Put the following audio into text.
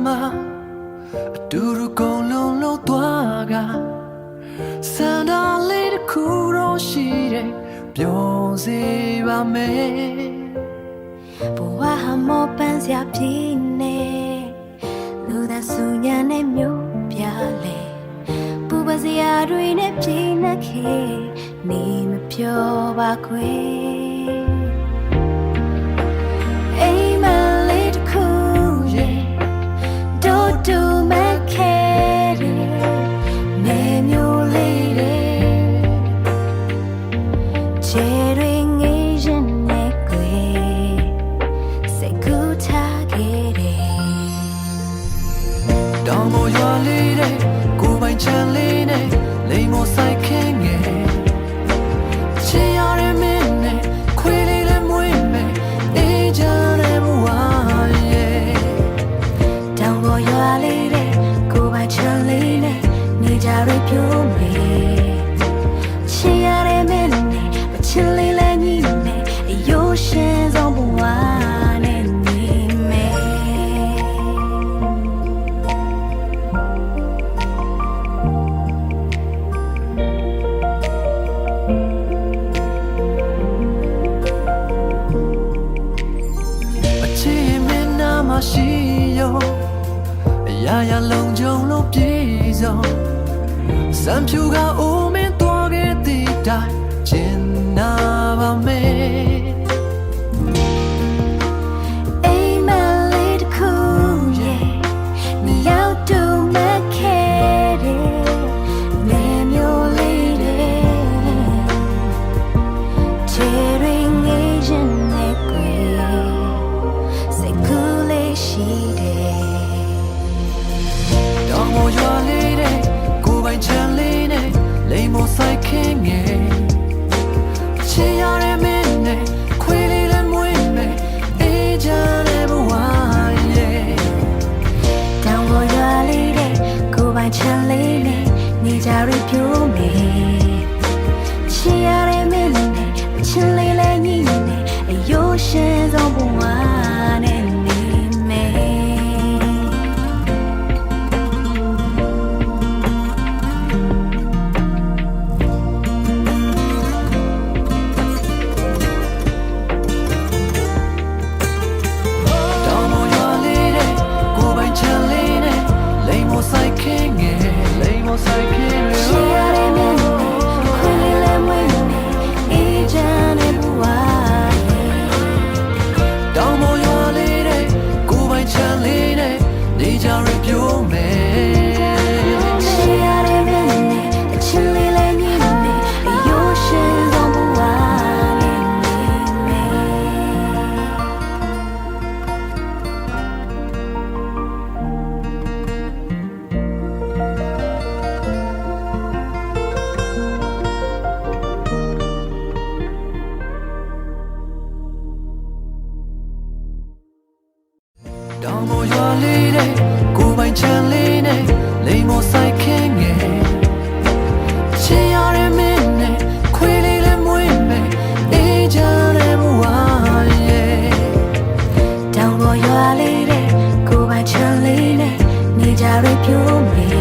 မှာအတူတူကုန်လုံးလို့သွားကစန္ဒလေးတစ်ခုတော့ရှိတယ်ပြောစေပါမယ်ဘဝဟာမောပန်းစရာပြင်းနေလူသားစုညံနဲ့မျိုးပြလေပူပါစရာတွေနဲ့ပြင်းနေခေနေမပြောပါခွေအိမ်မလေးတစ်ခုရဲ့တို့တူမခဲတဲ့နေမျိုးလေးတဲ့ချေတွေငေးရင်နဲ့ကွယ်စိတ်ကူးထားခဲ့တယ်တောင်ပေါ်ရွာလေးတဲ့ကိုပိုင်ချမ်းလေးနဲ့လိမ်မောဆိုင်ခင်းငယ်ချင်ရတဲ့မင်းနဲ့ခွေးလေးလည်းမွေးမယ်အေးချမ်းတဲ့ဘဝရဲ့တောင်ပေါ်ရွာလေးတဲ့ကိုပိုင်ချမ်းလေးနဲ့နေကြရပြိုးမယ်ချင်ရတဲ့မင်းနဲ့မချင်လေးလည်းညီမယ်အယိုးရှင်ဆုံးဘဝနဲ့နေမယ်ရှိရောအရာရာလုံခြုံလို့ပြေဆုံးစံဖြူကအိုးမင်းသွားခဲ့တဲ့တိုင်ကျင်နာပါမယ်အိမ်မလေးတစ်ခုရဲ့နေရောက်တူမခဲတဲ့နေမျိုးလေးတဲ့ချေတွေငေးရင်နဲ့ကွယ်စိတ်ကူးလေးရှိတယ်တောင်ပေါ်ရွာလေးတဲ့ကိုပိုင်ချမ်းလေးနဲ့လိမ်မောဆိုင်ခင်းငယ်ချင်ရတဲ့မင်းနဲ့ခွေးလေးလည်းမွေးမယ်အေးချမ်းတဲ့ဘဝရဲ့တောင်ပေါ်ရွာလေးတဲ့ကိုပိုင်ချမ်းလေးနဲ့နေကြရပြိုးမယ်ချင်ရတဲ့မင်းနဲ့မချင်လေးလည်းညီမယ်အယိုးရှင်ဆုံးဘဝနဲ့နေဆိုင်ခင်းငယ်လိမ်မောဆိုင်ခင်းရရှိရတဲ့မင်းနဲ့ခွေးလေးလည်းမွေးမယ်အေးချမ်းတဲ့ဘဝတောင်ပေါ်ရွာလေးတဲ့ကိုပိုင်ချမ်းလေးနဲ့နေကြရပြိုးမယ်ရှိရတဲ့မင်းနဲ့အချစ်လေးလည်းညီမယ်အယိုးရှင်ဆုံးဘဝနဲ့နေမယ်တောင်ပေါ်ရွာလေးတဲ့ကိုပိုင်ချမ်းလေးနဲ့လိမ်မောဆိုင်ခင်းငယ်ချင်ရတဲ့မင်းနဲ့ခွေးလေးလည်းမွေးမယ်အေးချမ်းတဲ့ဘဝရဲ့တောင်ပေါ်ရွာလေးတဲ့ကိုပိုင်ချမ်းလေးနဲ့နေကြရပြိုးမယ်